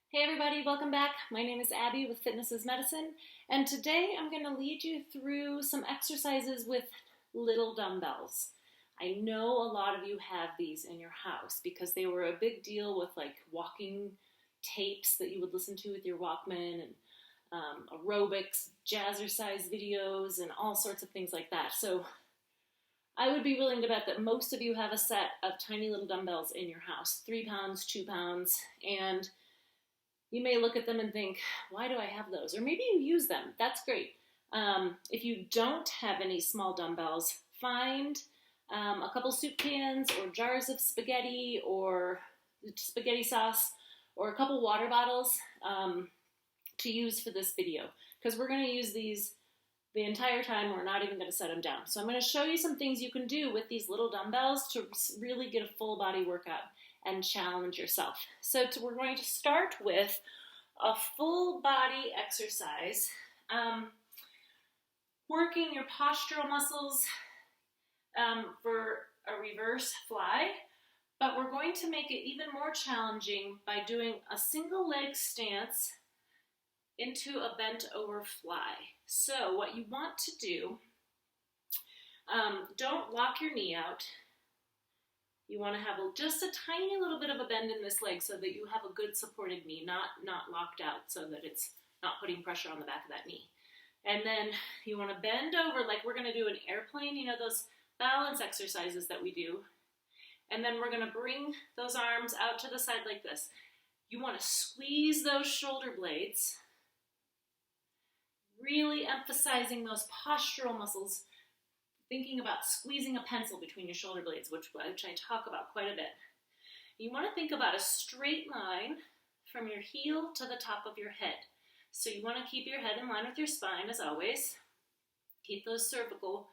Hey everybody, welcome back. My name is Abby with Fitness is Medicine, and today I'm going to lead you through some exercises with little dumbbells. I know a lot of you have these in your house because they were a big deal with like walking tapes that you would listen to with your Walkman and aerobics, jazzercise videos, and all sorts of things like that. So I would be willing to bet that most of you have a set of tiny little dumbbells in your house, 3 pounds, 2 pounds, and you may look at them and think, why do I have those? Or maybe you use them. That's great. If you don't have any small dumbbells, find a couple soup cans or jars of spaghetti or spaghetti sauce or a couple water bottles to use for this video, because we're going to use these the entire time. We're not even going to set them down. So I'm going to show you some things you can do with these little dumbbells to really get a full body workout and challenge yourself. So we're going to start with a full body exercise, working your postural muscles for a reverse fly, but we're going to make it even more challenging by doing a single leg stance into a bent over fly. So what you want to do, don't lock your knee out. You want to have just a tiny little bit of a bend in this leg so that you have a good supported knee, not locked out so that it's not putting pressure on the back of that knee. And then you want to bend over like we're going to do an airplane, you know, those balance exercises that we do. And then we're going to bring those arms out to the side like this. You want to squeeze those shoulder blades, really emphasizing those postural muscles, thinking about squeezing a pencil between your shoulder blades, which I talk about quite a bit. You want to think about a straight line from your heel to the top of your head. So you want to keep your head in line with your spine as always. Keep that cervical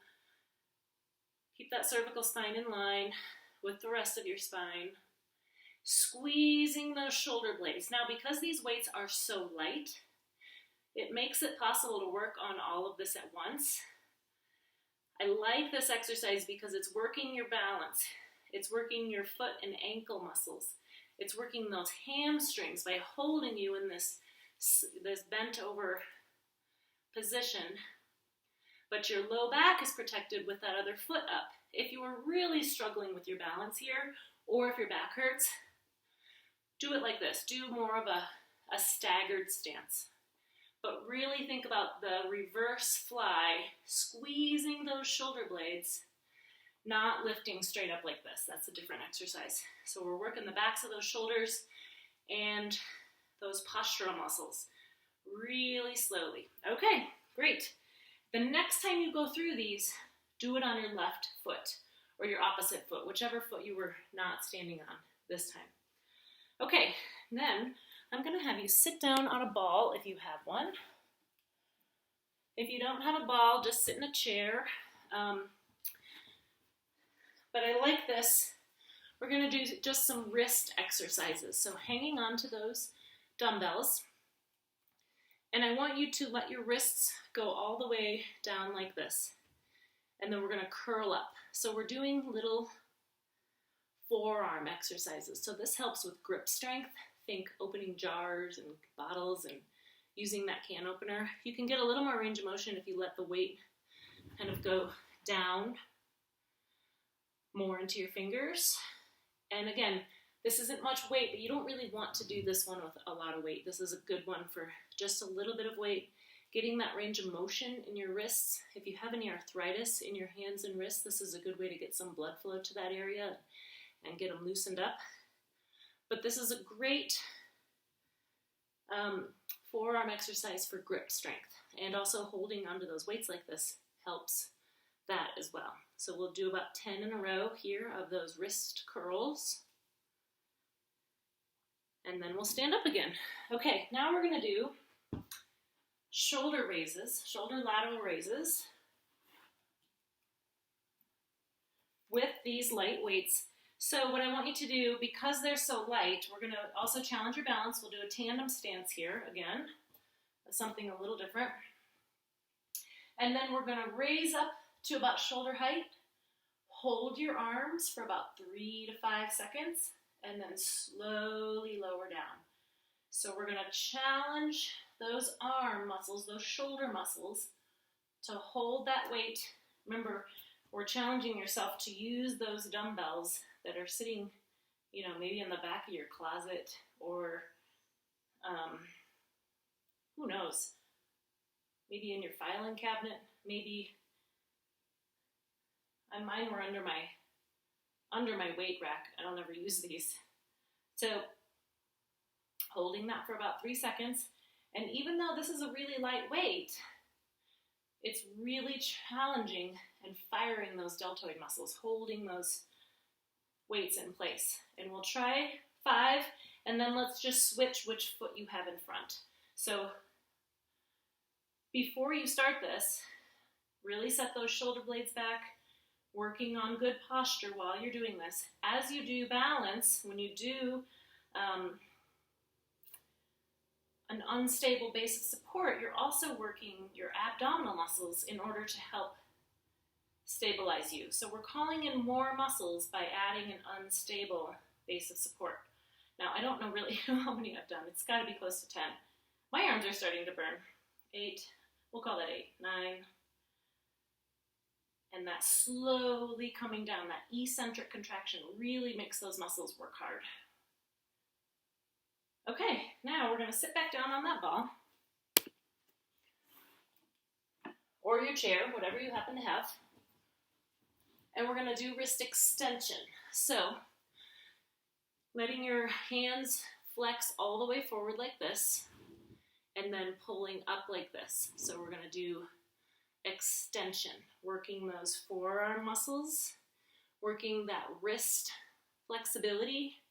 spine in line with the rest of your spine. Squeezing those shoulder blades. Now, because these weights are so light, it makes it possible to work on all of this at once. I like this exercise because it's working your balance. It's working your foot and ankle muscles. It's working those hamstrings by holding you in this bent over position. But your low back is protected with that other foot up. If you are really struggling with your balance here, or if your back hurts, do it like this. Do more of a staggered stance. But really think about the reverse fly, squeezing those shoulder blades, not lifting straight up like this. That's a different exercise. So we're working the backs of those shoulders and those postural muscles really slowly. Okay, great. The next time you go through these, do it on your left foot or your opposite foot, whichever foot you were not standing on this time. Okay, then I'm going to have you sit down on a ball if you have one. If you don't have a ball, just sit in a chair. But I like this. We're going to do just some wrist exercises. So hanging on to those dumbbells. And I want you to let your wrists go all the way down like this. And then we're going to curl up. So we're doing little forearm exercises. So this helps with grip strength. Think opening jars and bottles and using that can opener. You can get a little more range of motion if you let the weight kind of go down more into your fingers. And again, this isn't much weight, but you don't really want to do this one with a lot of weight. This is a good one for just a little bit of weight, getting that range of motion in your wrists. If you have any arthritis in your hands and wrists, this is a good way to get some blood flow to that area and get them loosened up. But this is a great forearm exercise for grip strength, and also holding onto those weights like this helps that as well. So we'll do about 10 in a row here of those wrist curls, and then we'll stand up again. Okay, now we're going to do shoulder raises, shoulder lateral raises with these light weights. So what I want you to do, because they're so light, we're going to also challenge your balance. We'll do a tandem stance here again. That's something a little different. And then we're going to raise up to about shoulder height. Hold your arms for about 3 to 5 seconds, and then slowly lower down. So we're going to challenge those arm muscles, those shoulder muscles, to hold that weight. Remember, we're challenging yourself to use those dumbbells that are sitting, maybe in the back of your closet, or who knows, maybe in your filing cabinet, maybe. Mine were under my weight rack. I don't ever use these. So holding that for about 3 seconds. And even though this is a really light weight, it's really challenging and firing those deltoid muscles, holding those weights in place. And we'll try 5, and then let's just switch which foot you have in front. So before you start this, really set those shoulder blades back, working on good posture while you're doing this. As you do balance, when you do an unstable base of support, you're also working your abdominal muscles in order to help stabilize you. So we're calling in more muscles by adding an unstable base of support. Now, I don't know really how many I've done. It's got to be close to 10. My arms are starting to burn. 8, we'll call that 8, 9. And that slowly coming down, that eccentric contraction really makes those muscles work hard. Okay, now we're going to sit back down on that ball, or your chair, whatever you happen to have, and we're going to do wrist extension. So, letting your hands flex all the way forward like this, and then pulling up like this. So we're going to do extension, working those forearm muscles, working that wrist flexibility.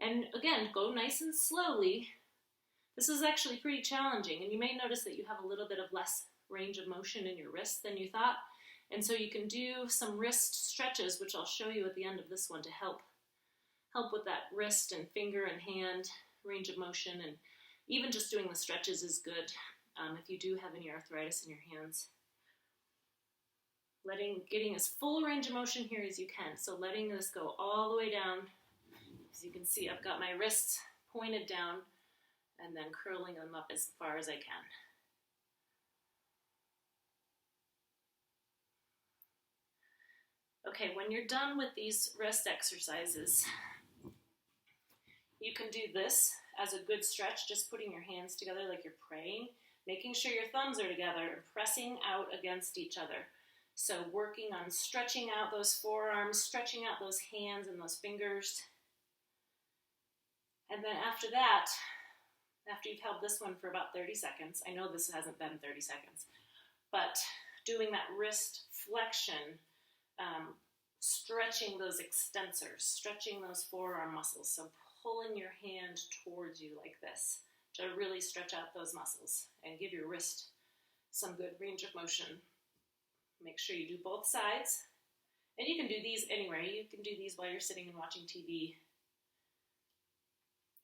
And again, go nice and slowly. This is actually pretty challenging, and you may notice that you have a little bit of less range of motion in your wrist than you thought. And so you can do some wrist stretches, which I'll show you at the end of this one, to help with that wrist and finger and hand range of motion. And even just doing the stretches is good if you do have any arthritis in your hands. Getting as full range of motion here as you can. So letting this go all the way down. As you can see, I've got my wrists pointed down and then curling them up as far as I can. Okay, when you're done with these wrist exercises, you can do this as a good stretch, just putting your hands together like you're praying, making sure your thumbs are together and pressing out against each other. So working on stretching out those forearms, stretching out those hands and those fingers. And then after that, after you've held this one for about 30 seconds, I know this hasn't been 30 seconds, but doing that wrist flexion, stretching those extensors, stretching those forearm muscles. So pulling your hand towards you like this to really stretch out those muscles and give your wrist some good range of motion. Make sure you do both sides. And you can do these anywhere. You can do these while you're sitting and watching TV,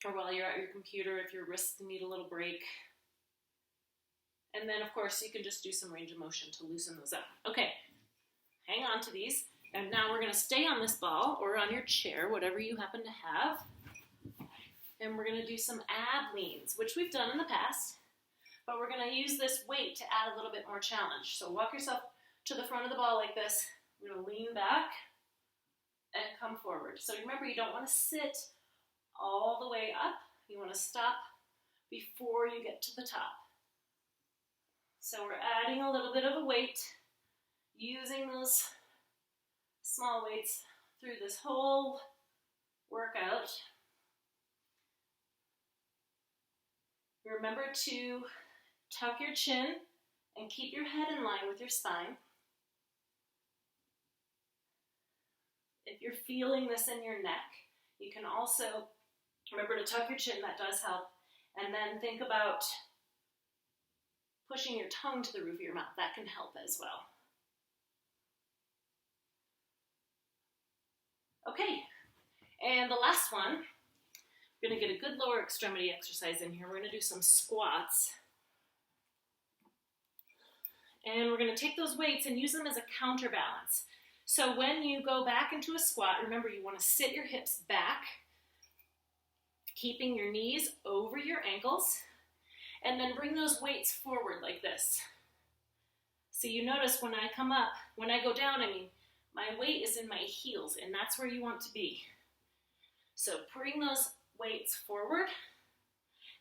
or while you're at your computer if your wrists need a little break. And then, of course, you can just do some range of motion to loosen those up. Okay, hang on to these. And now we're going to stay on this ball or on your chair, whatever you happen to have. And we're going to do some ab leans, which we've done in the past. But we're going to use this weight to add a little bit more challenge. So walk yourself to the front of the ball like this. We're going to lean back and come forward. So remember, you don't want to sit all the way up. You want to stop before you get to the top. So we're adding a little bit of a weight, using those small weights through this whole workout. Remember to tuck your chin and keep your head in line with your spine. If you're feeling this in your neck, you can also remember to tuck your chin, that does help. And then think about pushing your tongue to the roof of your mouth. That can help as well. Okay, and the last one, we're going to get a good lower extremity exercise in here. We're going to do some squats. And we're going to take those weights and use them as a counterbalance. So when you go back into a squat, remember you want to sit your hips back, keeping your knees over your heels, and then bring those weights forward like this. So you notice when I come up, when I go down, my weight is in my heels, and that's where you want to be. So bring those weights forward.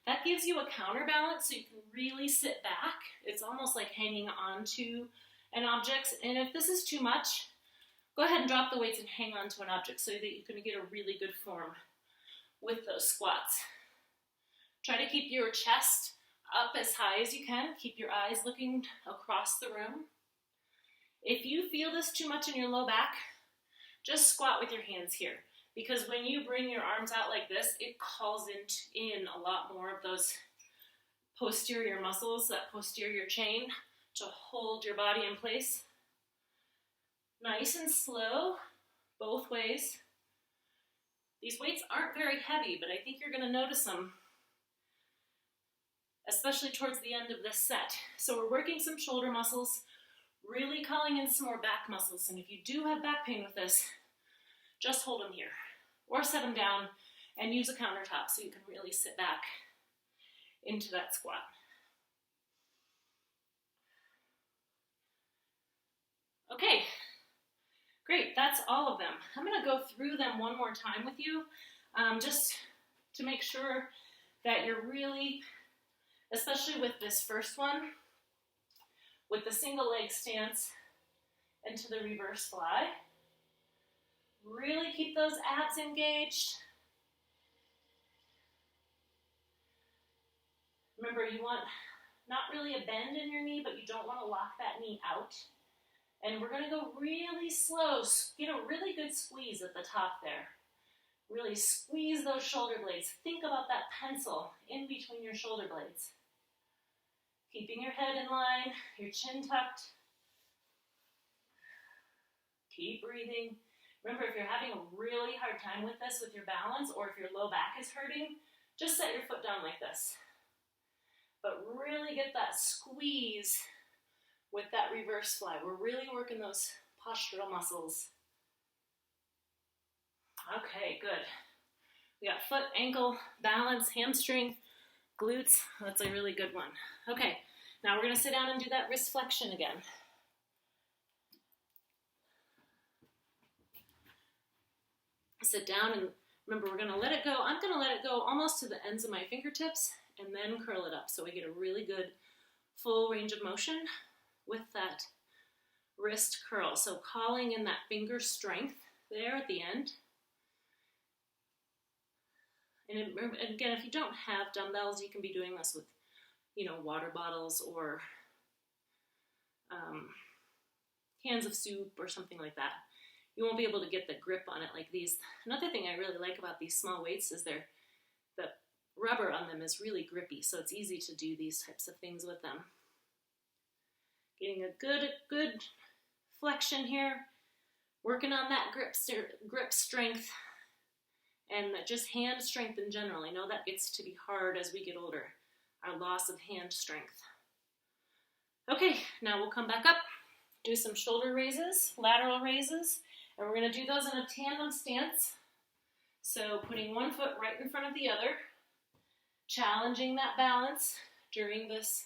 That gives you a counterbalance so you can really sit back. It's almost like hanging onto an object. And if this is too much, go ahead and drop the weights and hang onto an object so that you can get a really good form with those squats. Try to keep your chest up as high as you can. Keep your eyes looking across the room. If you feel this too much in your low back, just squat with your hands here. Because when you bring your arms out like this, it calls in a lot more of those posterior muscles, that posterior chain, to hold your body in place. Nice and slow, both ways. These weights aren't very heavy, but I think you're going to notice them, especially towards the end of this set. So we're working some shoulder muscles, really calling in some more back muscles. And if you do have back pain with this, just hold them here. Or set them down and use a countertop so you can really sit back into that squat. Okay, great, that's all of them. I'm gonna go through them one more time with you, just to make sure that you're really, especially with this first one, with the single leg stance into the reverse fly. Really keep those abs engaged. Remember, you want not really a bend in your knee, but you don't want to lock that knee out. And we're going to go really slow. Get a really good squeeze at the top there. Really squeeze those shoulder blades. Think about that pencil in between your shoulder blades. Keeping your head in line, your chin tucked. Keep breathing. Remember, if you're having a really hard time with this, with your balance, or if your low back is hurting, just set your foot down like this. But really get that squeeze with that reverse fly. We're really working those postural muscles. Okay, good. We got foot, ankle, balance, hamstring, glutes. That's a really good one. Okay, now we're going to sit down and do that wrist flexion again. Sit down, and remember, we're going to let it go. I'm going to let it go almost to the ends of my fingertips and then curl it up so we get a really good full range of motion with that wrist curl. So calling in that finger strength there at the end. And again, if you don't have dumbbells, you can be doing this with, water bottles or cans of soup or something like that. You won't be able to get the grip on it like these. Another thing I really like about these small weights is the rubber on them is really grippy, so it's easy to do these types of things with them. Getting a good flexion here, working on that grip strength, and just hand strength in general. I know that gets to be hard as we get older, our loss of hand strength. Okay, now we'll come back up, do some shoulder raises, lateral raises, and we're going to do those in a tandem stance. So putting one foot right in front of the other, challenging that balance during this.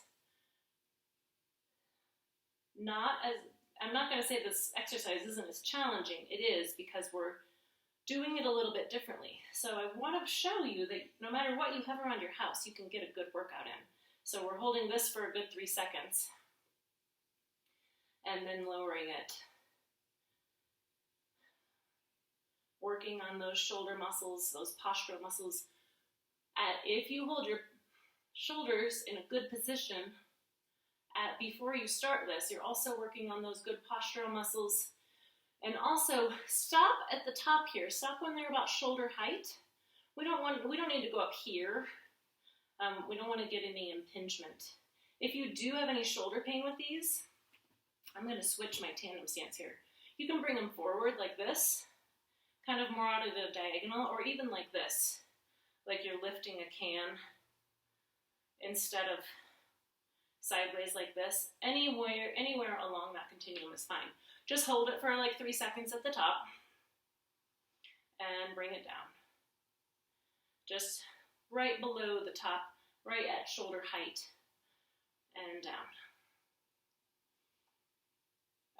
I'm not going to say this exercise isn't as challenging. It is, because we're doing it a little bit differently. So I want to show you that no matter what you have around your house, you can get a good workout in. So we're holding this for a good 3 seconds and then lowering it. Working on those shoulder muscles, those postural muscles. If you hold your shoulders in a good position before you start this, you're also working on those good postural muscles. And also stop at the top here. Stop when they're about shoulder height. We don't need to go up here. We don't want to get any impingement. If you do have any shoulder pain with these, I'm going to switch my tandem stance here. You can bring them forward like this, kind of more out of the diagonal, or even like this, like you're lifting a can instead of sideways like this. Anywhere along that continuum is fine. Just hold it for like 3 seconds at the top and bring it down. Just right below the top, right at shoulder height and down.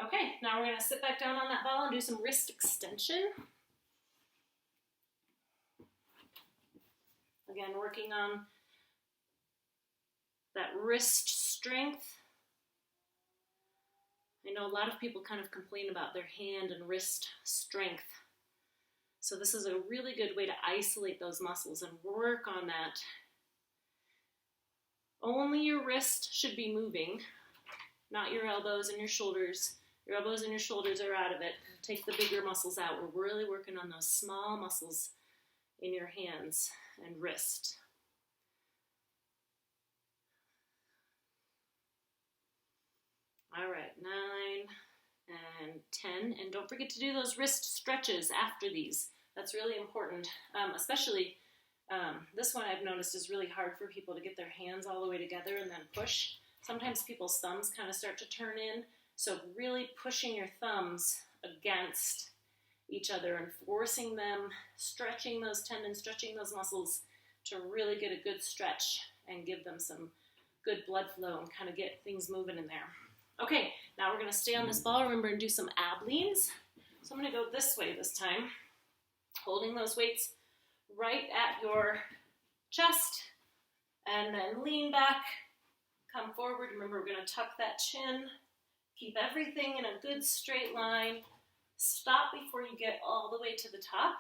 Okay, now we're going to sit back down on that ball and do some wrist extension. Again, working on that wrist strength. I know a lot of people kind of complain about their hand and wrist strength. So this is a really good way to isolate those muscles and work on that. Only your wrist should be moving, not your elbows and your shoulders. Your elbows and your shoulders are out of it. Take the bigger muscles out. We're really working on those small muscles in your hands and wrist. All right, 9 and 10. And don't forget to do those wrist stretches after these. That's really important, especially this one I've noticed is really hard for people to get their hands all the way together and then push. Sometimes people's thumbs kind of start to turn in. So really pushing your thumbs against each other and forcing them, stretching those tendons, stretching those muscles to really get a good stretch and give them some good blood flow and kind of get things moving in there. Okay, now we're going to stay on this ball, remember, and do some ab leans. So I'm going to go this way this time, holding those weights right at your chest, and then lean back, come forward. Remember, we're going to tuck that chin. Keep everything in a good straight line. Stop before you get all the way to the top.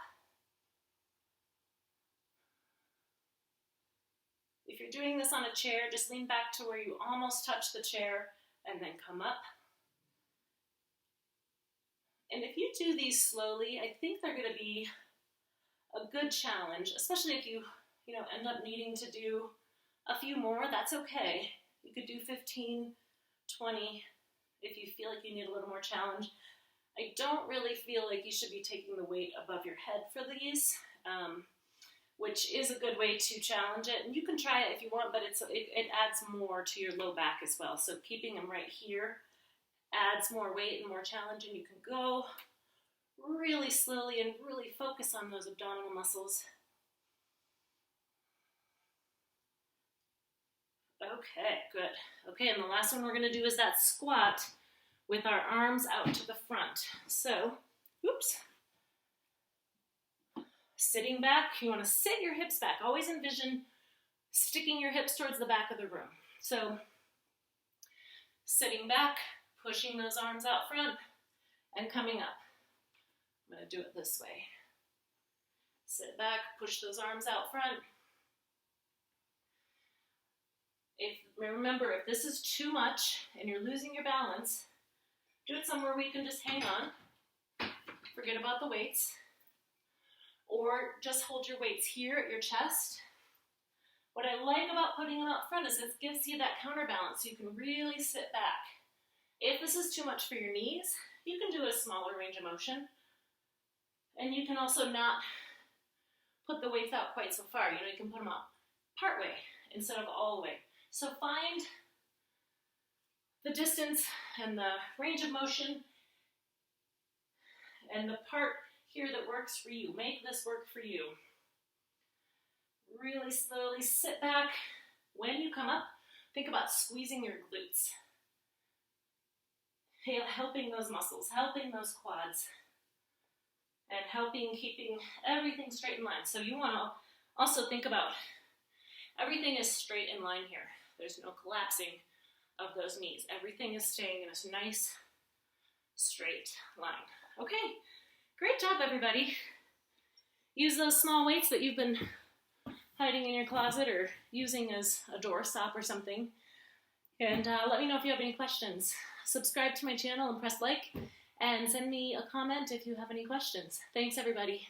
If you're doing this on a chair, just lean back to where you almost touch the chair and then come up. And if you do these slowly, I think they're going to be a good challenge, especially if you end up needing to do a few more. That's okay. You could do 15, 20, if you feel like you need a little more challenge. I don't really feel like you should be taking the weight above your head for these, which is a good way to challenge it. And you can try it if you want, but it adds more to your low back as well. So keeping them right here adds more weight and more challenge, and you can go really slowly and really focus on those abdominal muscles. Okay, good. Okay, and the last one we're going to do is that squat with our arms out to the front. So, oops. Sitting back, you want to sit your hips back. Always envision sticking your hips towards the back of the room. So, sitting back, pushing those arms out front, and coming up. I'm going to do it this way. Sit back, push those arms out front. Remember, if this is too much and you're losing your balance, do it somewhere where you can just hang on. Forget about the weights. Or just hold your weights here at your chest. What I like about putting them out front is it gives you that counterbalance so you can really sit back. If this is too much for your knees, you can do a smaller range of motion. And you can also not put the weights out quite so far. You can put them out part way instead of all the way. So find the distance and the range of motion and the part here that works for you. Make this work for you. Really slowly sit back. When you come up, think about squeezing your glutes. Helping those muscles, helping those quads, and keeping everything straight in line. So you want to also think about everything is straight in line here. There's no collapsing of those knees. Everything is staying in a nice, straight line. Okay, great job, everybody. Use those small weights that you've been hiding in your closet or using as a doorstop or something. And let me know if you have any questions. Subscribe to my channel and press like, and send me a comment if you have any questions. Thanks, everybody.